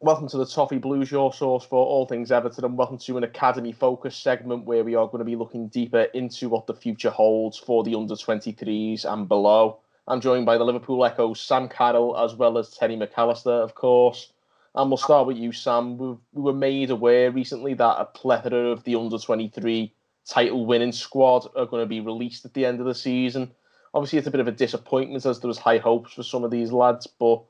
Welcome to the Toffee Blues, your source for all things Everton, and welcome to an Academy Focus segment where we are going to be looking deeper into what the future holds for the under-23s and below. I'm joined by the Liverpool Echo's Sam Carroll, as well as Terry McAllister, of course. And we'll start with you, Sam. We were made aware recently that a plethora of the under-23 title-winning squad are going to be released at the end of the season. Obviously, it's a bit of a disappointment as there was high hopes for some of these lads, but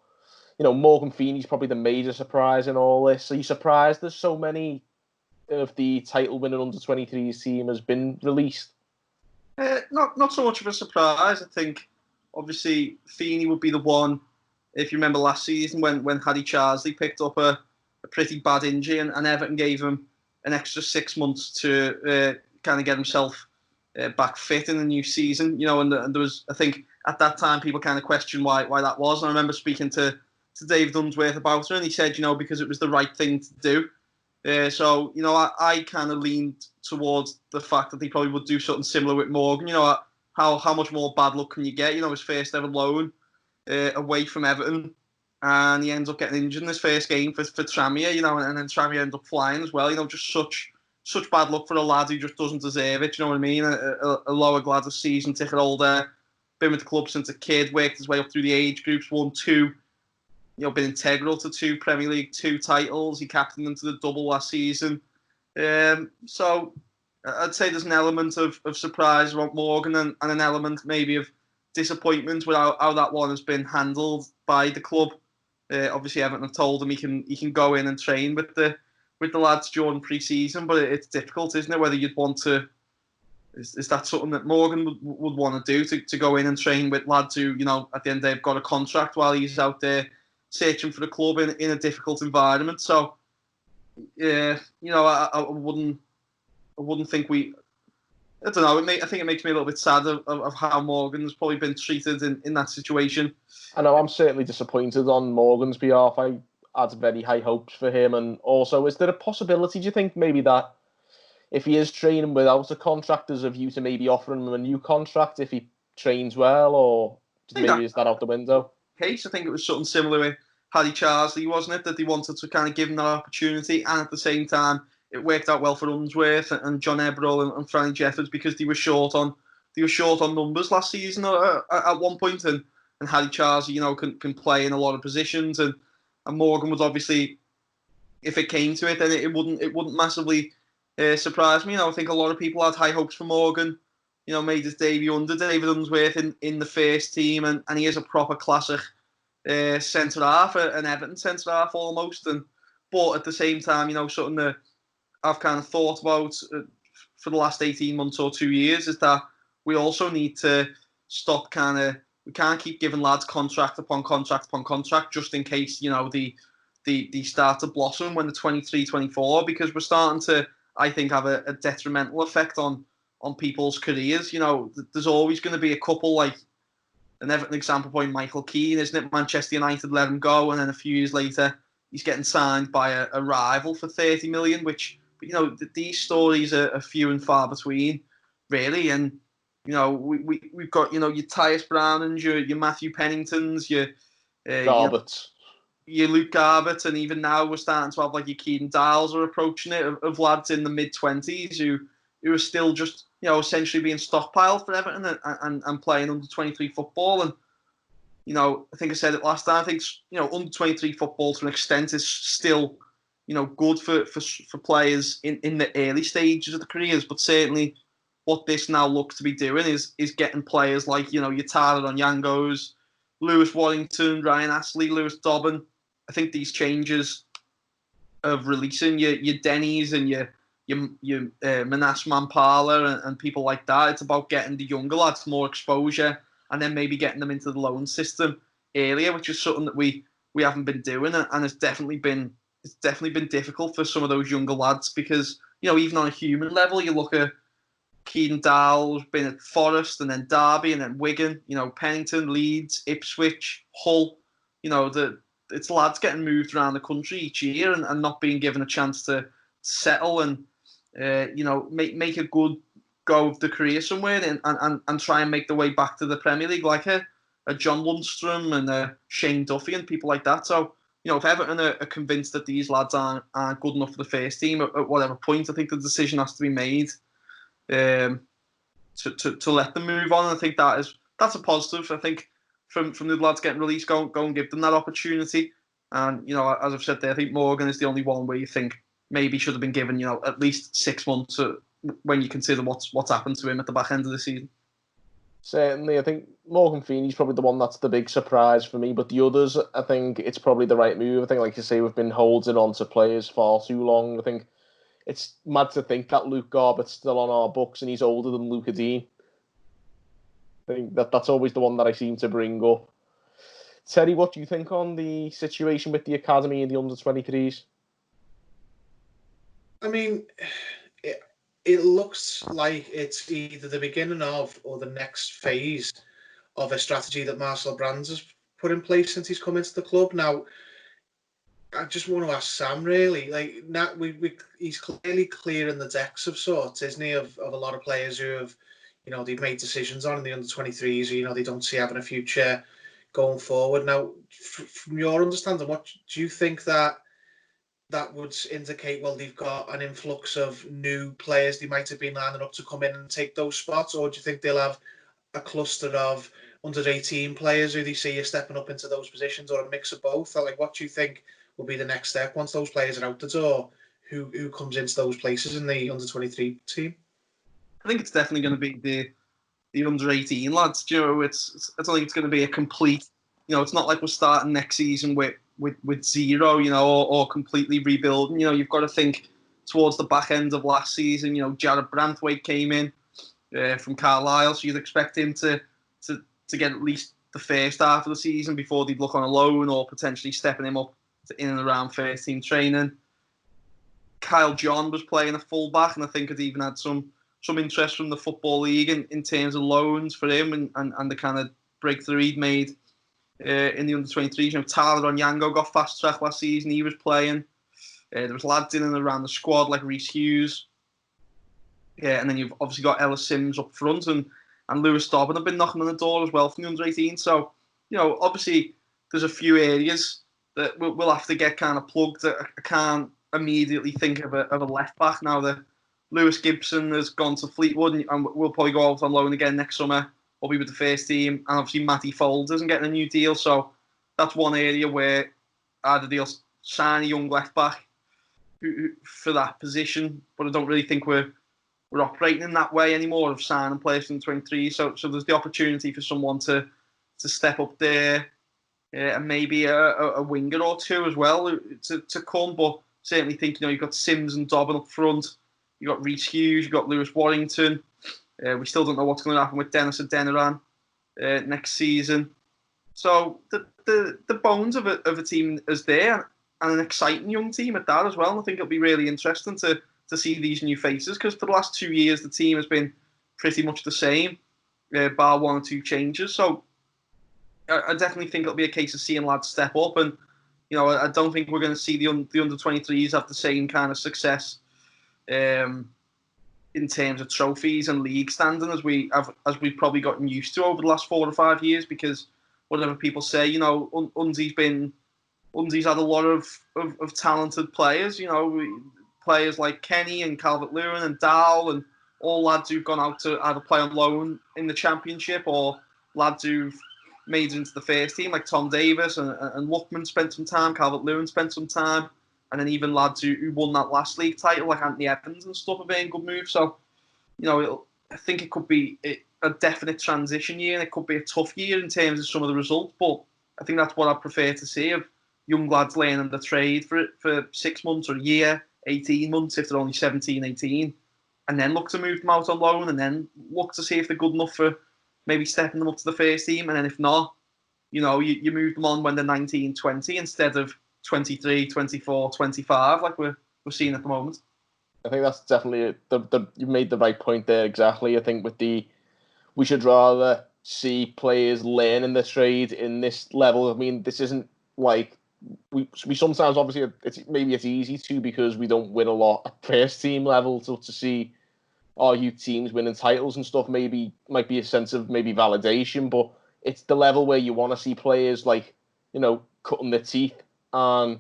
Morgan Feeney's probably the major surprise in all this. Are you surprised there's so many of the title-winning under-23s team has been released? Not so much of a surprise. I think, obviously, Feeney would be the one, if you remember last season, when Harry Charsley picked up a pretty bad injury and Everton gave him an extra 6 months to kind of get himself back fit in the new season. And there was, I think, at that time, people kind of questioned why that was. And I remember speaking to David Unsworth about it, and he said, because it was the right thing to do. I kind of leaned towards the fact that he probably would do something similar with Morgan. How much more bad luck can you get? His first ever loan away from Everton, and he ends up getting injured in his first game for Tranmere, and then Tranmere ends up flying as well. Just such bad luck for a lad who just doesn't deserve it. You know what I mean? A lower Gladys season ticket holder, been with the club since a kid, worked his way up through the age groups, won 2. Been integral to 2 Premier League 2 titles. He captained them to the double last season. So I'd say there's an element of surprise about Morgan and an element maybe of disappointment with how that one has been handled by the club. Obviously, Everton have told him he can go in and train with the lads during pre-season, but it's difficult, isn't it? Whether you'd want to. Is that something that Morgan would want to do to go in and train with lads who, at the end of the day have got a contract while he's out there searching for the club in a difficult environment. So, I wouldn't think I don't know. I think it makes me a little bit sad of how Morgan's probably been treated in that situation. I know I'm certainly disappointed on Morgan's behalf. I had very high hopes for him. And also, is there a possibility, do you think, maybe that if he is training without a contract, there's a view to maybe offering him a new contract if he trains well, or maybe is that out the window? Case, I think it was something similar with Harry Charsley, wasn't it? That they wanted to kind of give him that opportunity, and at the same time, it worked out well for Unsworth and John Eberl and Franny Jeffords because they were short on numbers last season at one point, and Harry Charsley, can play in a lot of positions, and Morgan would obviously, if it came to it, then it wouldn't massively surprise me. I think a lot of people had high hopes for Morgan. Made his debut under David Unsworth in the first team, and he is a proper classic centre-half, an Everton centre-half almost. But at the same time, something that I've kind of thought about for the last 18 months or 2 years is that we also need to stop we can't keep giving lads contract upon contract upon contract just in case, they start to blossom when they're 23, 24, because we're starting to, I think, have a detrimental effect on people's careers. There's always going to be a couple, like an Everton example point, Michael Keane, isn't it? Manchester United let him go, and then a few years later, he's getting signed by a rival for 30 million, which, these stories are few and far between, really. And, we've got, your Tyus Brownings, your Matthew Penningtons, your Garbutt. Your Luke Garbutt, and even now we're starting to have like your Keaton Dowles are approaching it, of lads in the mid-20s who are still just, essentially being stockpiled for Everton and playing under-23 football. And, I think I said it last time, I think, under-23 football to an extent is still, good for players in the early stages of the careers. But certainly what this now looks to be doing is getting players like, your Tyler Onyangos, Lewis Warrington, Ryan Astley, Lewis Dobbin. I think these changes of releasing your Denny's and your Manas Mampala and people like that, it's about getting the younger lads more exposure and then maybe getting them into the loan system earlier, which is something that we haven't been doing, and it's definitely been difficult for some of those younger lads because, even on a human level, you look at Keaton Dowles, been at Forest and then Derby and then Wigan, Pennington, Leeds, Ipswich, Hull, it's lads getting moved around the country each year and not being given a chance to settle and, make a good go of the career somewhere and try and make the way back to the Premier League, like a John Lundstrom and a Shane Duffy and people like that. So if Everton are convinced that these lads aren't good enough for the first team at whatever point, I think the decision has to be made to let them move on. And I think that's a positive. I think from the lads getting released, go and give them that opportunity. And as I've said there, I think Morgan is the only one where you think maybe should have been given at least 6 months when you consider what's happened to him at the back end of the season. Certainly, I think Morgan Feeney's probably the one that's the big surprise for me. But the others, I think it's probably the right move. I think, like you say, we've been holding on to players far too long. I think it's mad to think that Luke Garbutt's still on our books and he's older than Luca Dean. I think that's always the one that I seem to bring up. Terry, what do you think on the situation with the academy and the under-23s? I mean, it looks like it's either the beginning of or the next phase of a strategy that Marcel Brands has put in place since he's come into the club. Now, I just want to ask Sam, really, like, now he's clearly clearing the decks of sorts, isn't he, of a lot of players who have, they've made decisions on in the under-23s, or, they don't see having a future going forward. Now, from your understanding, what do you think that would indicate? Well, they've got an influx of new players they might have been lining up to come in and take those spots, or do you think they'll have a cluster of under-18 players who they see are stepping up into those positions, or a mix of both? Or, like, what do you think will be the next step once those players are out the door? Who comes into those places in the under-23 team? I think it's definitely going to be the under-18 lads. I don't think it's going to be a complete. It's not like we're starting next season with zero, or completely rebuilding. You've got to think towards the back end of last season. Jared Branthwaite came in from Carlisle, so you'd expect him to get at least the first half of the season before they'd look on a loan or potentially stepping him up to in and around first team training. Kyle John was playing a fullback, and I think had even had some interest from the Football League in terms of loans for him and the kind of breakthrough he'd made in the under-23s. Tyler Onyango got fast track last season. He was playing. There was lads in and around the squad like Reece Hughes. And then you've obviously got Ellis Sims up front and Lewis Dobbin have been knocking on the door as well from the under-18. So, obviously there's a few areas that we'll have to get kind of plugged. I can't immediately think of a left back now that Lewis Gibson has gone to Fleetwood and will probably go out on loan again next summer. Will be with the first team. And obviously Matty Folds isn't getting a new deal. So that's one area where either they'll sign a young left back for that position. But I don't really think we're operating in that way anymore of signing players from the 23. So there's the opportunity for someone to step up there and maybe a winger or two as well to come. But certainly think, you've got Sims and Dobbin up front. You've got Reece Hughes. You've got Lewis Warrington. We still don't know what's going to happen with Dennis Adeniran next season. So the bones of a team is there, and an exciting young team at that as well. And I think it'll be really interesting to see these new faces, because for the last 2 years the team has been pretty much the same, bar one or two changes. So I definitely think it'll be a case of seeing lads step up, and I don't think we're going to see the under-23s have the same kind of success in terms of trophies and league standing as we've probably gotten used to over the last 4 or 5 years, because whatever people say, Unzi's had a lot of talented players, players like Kenny and Calvert-Lewin and Dowell and all lads who've gone out to either play on loan in the Championship or lads who've made it into the first team, like Tom Davis and Luckman spent some time, Calvert-Lewin spent some time, and then even lads who won that last league title, like Anthony Evans and stuff, have been good moves. So, I think it could be a definite transition year, and it could be a tough year in terms of some of the results, but I think that's what I prefer to see, of young lads learning the trade for 6 months or a year, 18 months if they're only 17, 18, and then look to move them out on loan, and then look to see if they're good enough for maybe stepping them up to the first team, and then if not, you move them on when they're 19, 20 instead of 23, 24, 25 like we're seeing at the moment. I think that's definitely you made the right point there. Exactly. I think we should rather see players learning the trade in this level. I mean, this isn't like we sometimes, obviously it's easy to, because we don't win a lot at first team level, so to see our youth teams winning titles and stuff might be a sense of maybe validation, but it's the level where you want to see players like, cutting their teeth and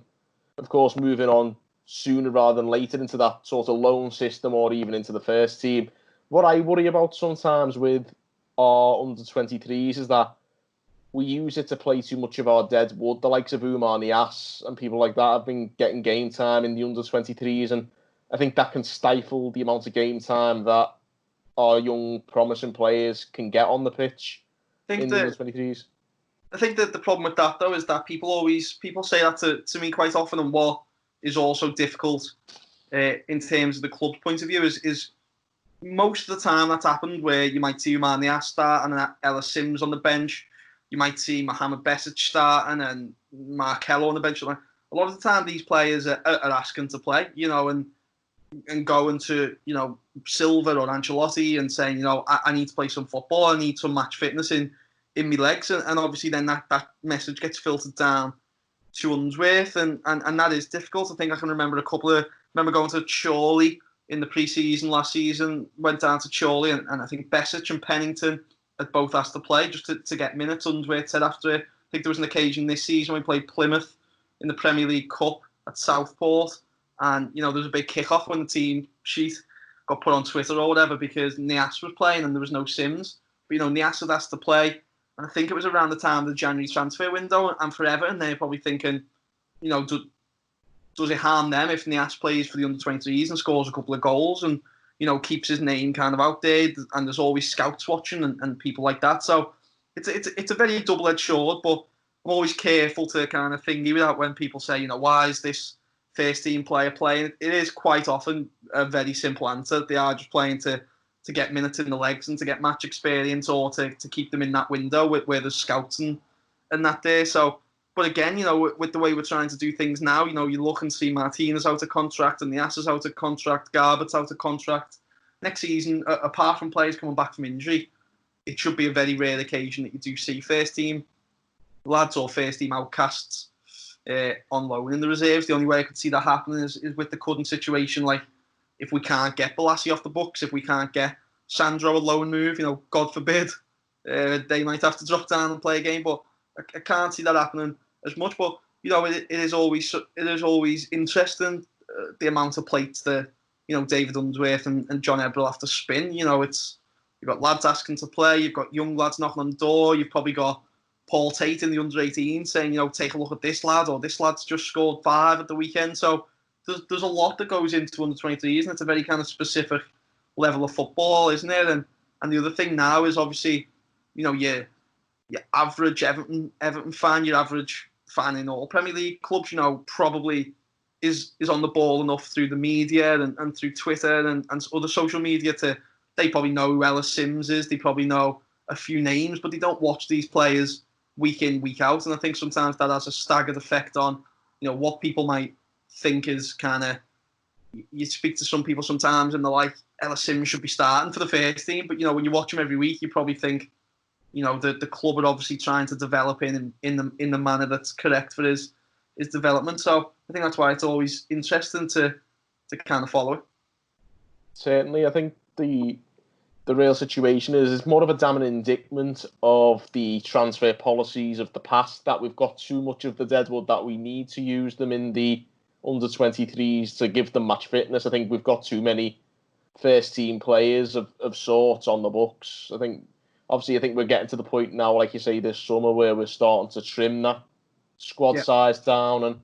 of course moving on sooner rather than later into that sort of loan system or even into the first team. What I worry about sometimes with our under-23s is that we use it to play too much of our dead wood. The likes of Umar Niasse and people like that have been getting game time in the under-23s, and I think that can stifle the amount of game time that our young, promising players can get on the pitch in the under-23s. I think that the problem with that, though, is that people say that to me quite often, and what is also difficult in terms of the club's point of view is most of the time that's happened where you might see Umar Niasse start and Ellis Sims on the bench. You might see Mohamed Besic starting and Mark Kello on the bench. A lot of the time, these players are asking to play, and going to, Silva or Ancelotti and saying, I need to play some football. I need some match fitness in my legs. And obviously then that message gets filtered down to Unsworth. And that is difficult. I think I can remember remember going to Chorley in the pre-season last season, went down to Chorley and I think Besic and Pennington had both asked to play just to get minutes. Unsworth said after it. I think there was an occasion this season when we played Plymouth in the Premier League Cup at Southport. And, there was a big kick-off when the team sheet got put on Twitter or whatever because Niasse was playing and there was no Sims. But, Niasse had asked to play. And I think it was around the time of the January transfer window. And for Everton, they're probably thinking, does it harm them if Niasse plays for the under-23s and scores a couple of goals and, keeps his name kind of out there? And there's always scouts watching and people like that. So it's a very double-edged sword, but I'm always careful to kind of thingy with that when people say, why is this first-team player playing? It is quite often a very simple answer. They are just playing to get minutes in the legs and to get match experience or to keep them in that window where there's scouts and that there. So, but again, with the way we're trying to do things now, you look and see Martinez out of contract and Niasse's out of contract, Garbutt's out of contract. Next season, apart from players coming back from injury, it should be a very rare occasion that you do see first-team lads or first-team outcasts on loan in the reserves. The only way I could see that happening is with the current situation. Like, if we can't get Balassi off the books, if we can't get Sandro a loan move, God forbid, they might have to drop down and play a game. But I can't see that happening as much. But it is always interesting the amount of plates that David Unsworth and John Ebrell have to spin. You've got lads asking to play, you've got young lads knocking on the door, you've probably got Paul Tate in the under-18 saying, take a look at this lad, or this lad's just scored 5 at the weekend. So there's a lot that goes into under-23s, and it's a very kind of specific level of football, isn't it? And the other thing now is obviously, your average Everton fan, your average fan in all Premier League clubs, probably is on the ball enough through the media and through Twitter and other social media they probably know who Ellis Sims is, they probably know a few names, but they don't watch these players week in, week out. And I think sometimes that has a staggered effect on, what people might think is kind of, you speak to some people sometimes and they're like, Ellis Sims should be starting for the first team. But, when you watch him every week, you probably think, the club are obviously trying to develop in the manner that's correct for his development. So I think that's why it's always interesting to kind of follow it. Certainly, I think the real situation is it's more of a damning indictment of the transfer policies of the past, that we've got too much of the deadwood, that we need to use them in the under-23s to give them match fitness. I think we've got too many first-team players of sorts on the books. I think we're getting to the point now, like you say, this summer where we're starting to trim that squad size down, and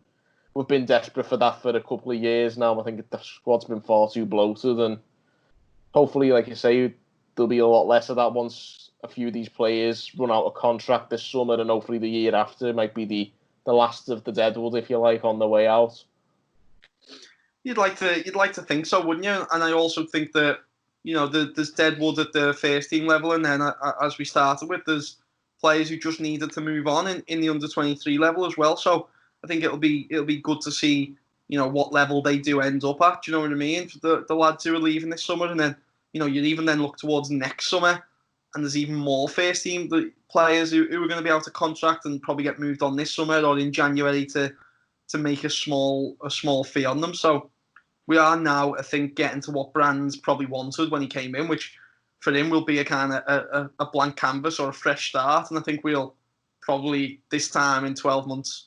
we've been desperate for that for a couple of years now. I think the squad's been far too bloated, and hopefully, like you say, there'll be a lot less of that once a few of these players run out of contract this summer, and hopefully the year after might be the last of the deadwood, if you like, on the way out. You'd like to think so, wouldn't you? And I also think that there's deadwood at the first team level, and then as we started with, there's players who just needed to move on in the under-23 level as well. So I think it'll be good to see what level they do end up at. Do you know what I mean? For the lads who are leaving this summer, and then you'd even then look towards next summer, and there's even more first team players who are going to be out of contract and probably get moved on this summer or in January to make a small fee on them. So we are now, I think, getting to what Brands probably wanted when he came in, which for him will be a kind of a blank canvas or a fresh start. And I think we'll probably this time in 12 months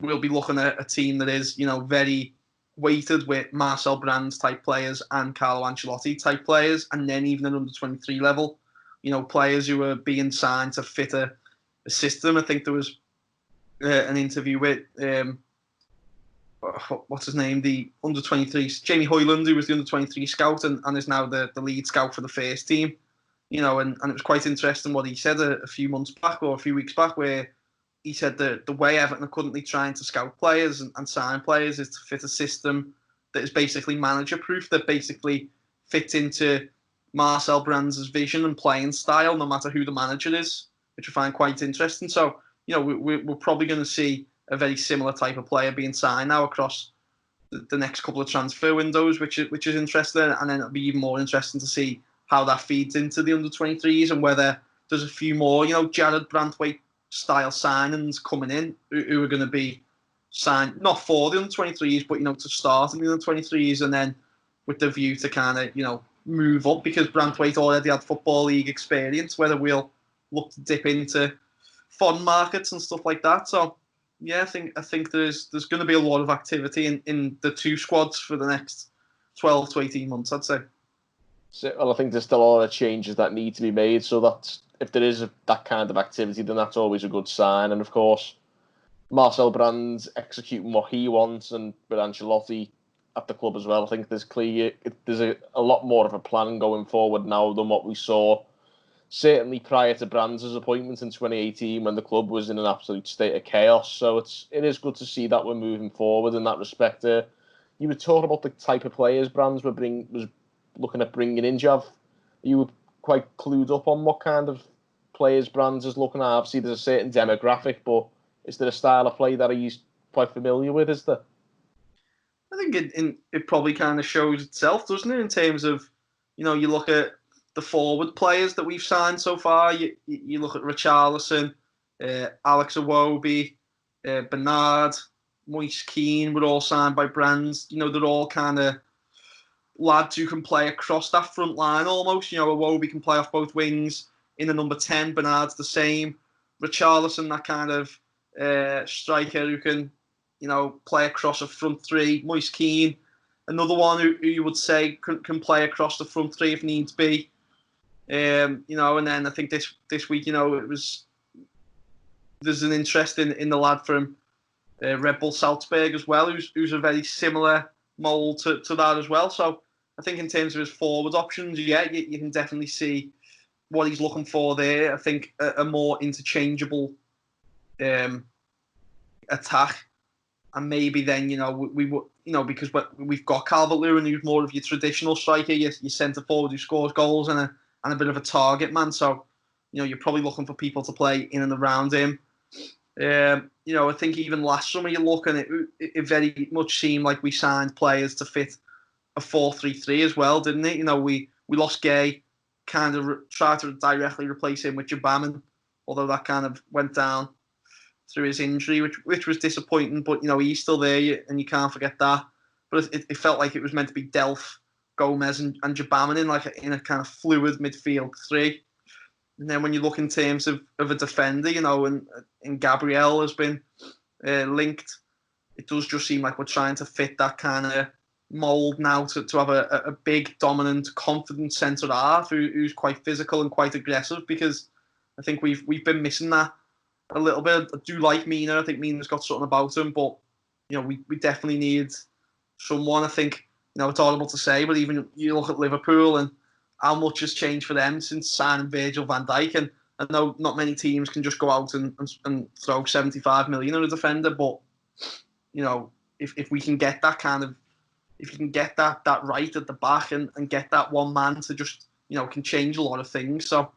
we'll be looking at a team that is, very weighted with Marcel Brands type players and Carlo Ancelotti type players, and then even at under 23 level, players who are being signed to fit a system. I think there was an interview with what's his name, the under 23s, Jamie Hoyland, who was the under 23 scout and is now the lead scout for the first team. And it was quite interesting what he said a few months back or a few weeks back, where he said that the way Everton are currently trying to scout players and sign players is to fit a system that is basically manager-proof, that basically fits into Marcel Brands' vision and playing style, no matter who the manager is, which I find quite interesting. So, we're probably going to see a very similar type of player being signed now across the next couple of transfer windows, which is interesting. And then it'll be even more interesting to see how that feeds into the under-23s and whether there's a few more, Jared Brantwaite style signings coming in who are going to be signed not for the under-23s, but to start in the under-23s, and then with the view to kind of move up, because Brantwaite already had Football League experience, whether we'll look to dip into foreign markets and stuff like that. So yeah, I think there's going to be a lot of activity in the two squads for the next 12 to 18 months, I'd say. Well, I think there's still a lot of changes that need to be made, so that if there is that kind of activity, then that's always a good sign. And of course, Marcel Brands executing what he wants, and with Ancelotti at the club as well, I think there's a lot more of a plan going forward now than what we saw certainly prior to Brands' appointment in 2018, when the club was in an absolute state of chaos. So it is good to see that we're moving forward in that respect. You were talking about the type of players Brands was looking at bringing in, Jav. You were quite clued up on what kind of players Brands is looking at. Obviously, there's a certain demographic, but is there a style of play that he's quite familiar with, is there? I think it probably kind of shows itself, doesn't it, in terms of, you look at the forward players that we've signed so far. You look at Richarlison, Alex Iwobi, Bernard, Moise Keane were all signed by Brands. They're all kind of lads who can play across that front line almost. Iwobi can play off both wings in the number 10. Bernard's the same. Richarlison, that kind of striker who can, play across a front three. Moise Keane, another one who you would say can play across the front three if needs be. And then I think this week, there's an interest in the lad from Red Bull Salzburg as well, who's a very similar mould to that as well. So I think in terms of his forward options, yeah, you can definitely see what he's looking for there. I think a more interchangeable attack, and maybe then we would because we've got Calvert-Lewin, who's more of your traditional striker, your centre forward who scores goals and a bit of a target man. So you're probably looking for people to play in and around him. I think even last summer you look and it very much seemed like we signed players to fit a 4-3-3 as well, didn't it? We lost Gay, kind of tried to directly replace him with Jabamin, although that kind of went down through his injury, which was disappointing. But he's still there, and you can't forget that. But it felt like it was meant to be Delph, Gomez, and Jabamin in a kind of fluid midfield three. And then when you look in terms of a defender, and Gabriel has been linked, it does just seem like we're trying to fit that kind of mould now to have a big, dominant, confident centre half who's quite physical and quite aggressive, because I think we've been missing that a little bit. I do like Mina. I think Mina's got something about him, but we definitely need someone. I think it's horrible to say, but even you look at Liverpool and how much has changed for them since signing Virgil van Dijk, and I know not many teams can just go out and throw 75 million at a defender, but if we can get that kind of, if you can get that right at the back and get that one man to just can change a lot of things. So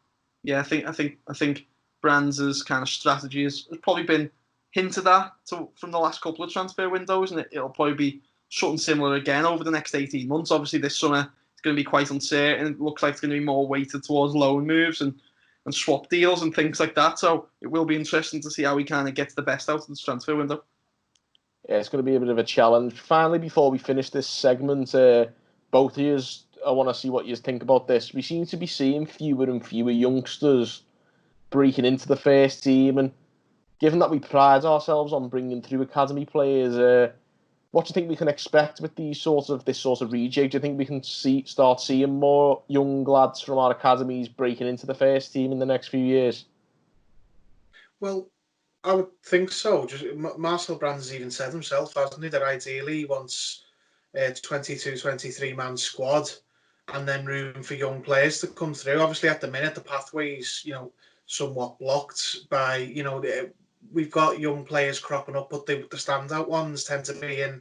yeah, I think Brands' kind of strategy has probably been hinted at from the last couple of transfer windows, and it'll probably be something similar again over the next 18 months. Obviously this summer it's going to be quite uncertain. It looks like it's going to be more weighted towards loan moves and swap deals and things like that. So it will be interesting to see how he kind of gets the best out of this transfer window. Yeah, it's going to be a bit of a challenge. Finally, before we finish this segment, both of you, I want to see what you think about this. We seem to be seeing fewer and fewer youngsters breaking into the first team, and given that we pride ourselves on bringing through academy players, what do you think we can expect with this sort of rejig? Do you think we can start seeing more young lads from our academies breaking into the first team in the next few years? Well, I would think so. Just Marcel Brands even said himself, hasn't he, that ideally he wants a 22, 23-man squad and then room for young players to come through. Obviously, at the minute, the pathway's, somewhat blocked by, we've got young players cropping up, but the standout ones tend to be in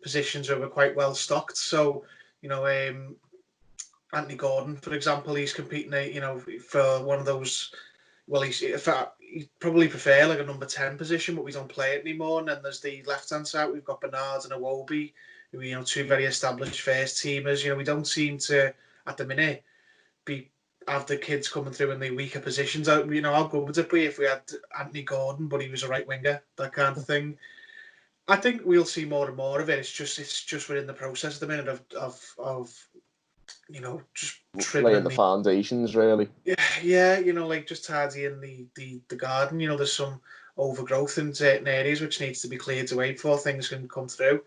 positions where we're quite well stocked. So, Anthony Gordon, for example, he's competing, for one of those. Well, he'd probably prefer like a number 10 position, but we don't play it anymore. And then there's the left-hand side. We've got Bernard and Iwobi, who, two very established first teamers. We don't seem to, at the minute, have the kids coming through in the weaker positions. How good would it be if we had Anthony Gordon, but he was a right winger, that kind of thing. I think we'll see more and more of it. It's just we're in the process at the minute of just laying the foundations, really. Yeah, just tidying the garden. There's some overgrowth in certain areas which needs to be cleared away before things can come through.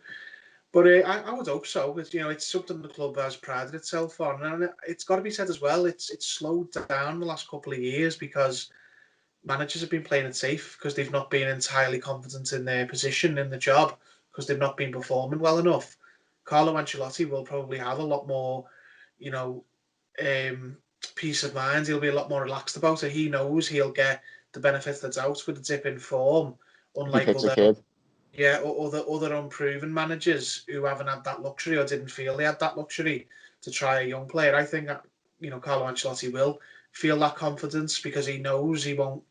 But I would hope so. It's something the club has prided itself on, and it's got to be said as well. It's slowed down the last couple of years because managers have been playing it safe because they've not been entirely confident in their position in the job because they've not been performing well enough. Carlo Ancelotti will probably have a lot more, peace of mind. He'll be a lot more relaxed about it. He knows he'll get the benefit of the doubt with a dip in form, unlike other unproven managers who haven't had that luxury or didn't feel they had that luxury to try a young player. I think Carlo Ancelotti will feel that confidence because he knows he won't,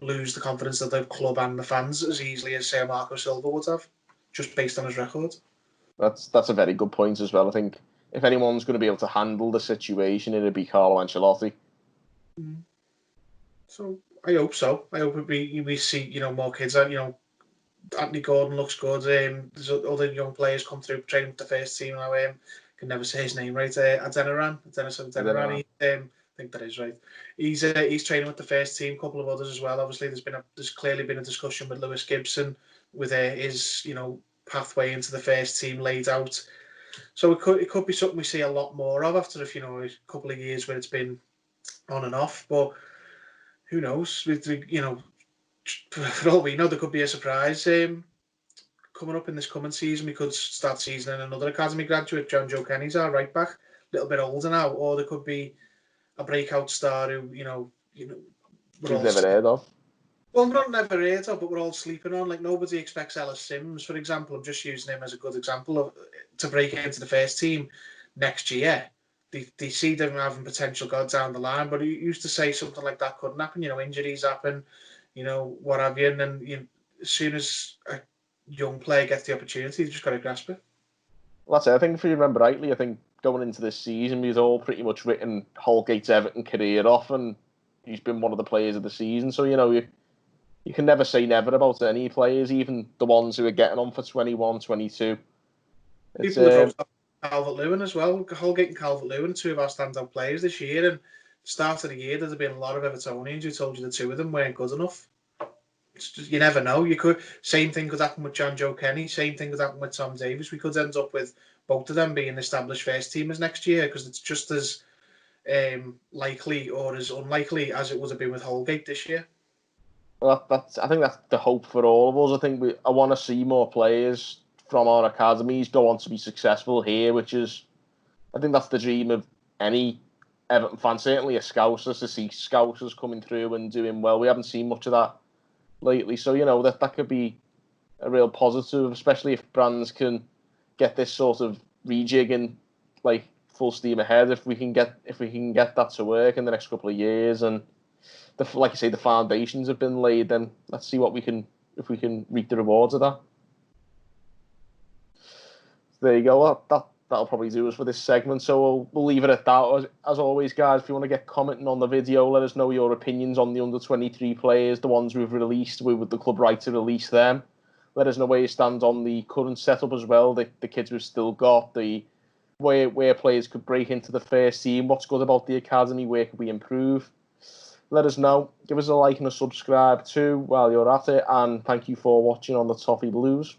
lose the confidence of the club and the fans as easily as say Marco Silva would have, just based on his record. That's a very good point as well. I think if anyone's going to be able to handle the situation, it'd be Carlo Ancelotti. So I hope so. I hope we see more kids. Anthony Gordon looks good. There's other young players come through training with the first team now. Can never say his name right. Adeniran. I think that is right. He's training with the first team. A couple of others as well. Obviously, there's clearly been a discussion with Lewis Gibson with his pathway into the first team laid out. So it could be something we see a lot more of after a couple of years where it's been on and off. But who knows? For all we know, there could be a surprise coming up in this coming season. We could start seasoning another academy graduate, John Joe Kenny's our right back, a little bit older now, or there could be a breakout star who we've never heard of. Well, not never heard of, but we're all sleeping on. Like nobody expects Ellis Sims, for example. I'm just using him as a good example to break into the first team next year. They see them having potential down the line, but he used to say something like that couldn't happen. Injuries happen, what have you, and then as soon as a young player gets the opportunity, they just got to grasp it. Well, that's it. I think if you remember rightly, I think going into this season, we've all pretty much written Holgate's Everton career off, and he's been one of the players of the season. So you can never say never about any players, even the ones who are getting on for 21, 22. People Calvert-Lewin as well. Holgate and Calvert-Lewin, two of our standout players this year. And start of the year, there's been a lot of Evertonians who told you the two of them weren't good enough. You never know. Same thing could happen with John Joe Kenny. Same thing could happen with Tom Davies. We could end up with both of them being established first teamers next year because it's just as likely or as unlikely as it would have been with Holgate this year. Well, I think that's the hope for all of us. I think I want to see more players from our academies go on to be successful here, I think that's the dream of any Everton fan, certainly a Scousers, to see Scousers coming through and doing well. We haven't seen much of that lately, so that could be a real positive, especially if Brands can get this sort of rejigging like full steam ahead. If we can get that to work in the next couple of years, and like you say, the foundations have been laid, then let's see if we can reap the rewards of that. There you go. That'll probably do us for this segment. So we'll leave it at that. As always, guys, if you want to get commenting on the video, let us know your opinions on the under-23 players, the ones we've released. With the club right to release them. Let us know where you stand on the current setup as well. The kids we've still got, the where players could break into the first team. What's good about the academy? Where could we improve? let us know. Give us a like and a subscribe too while you're at it. And thank you for watching on the Toffee Blues.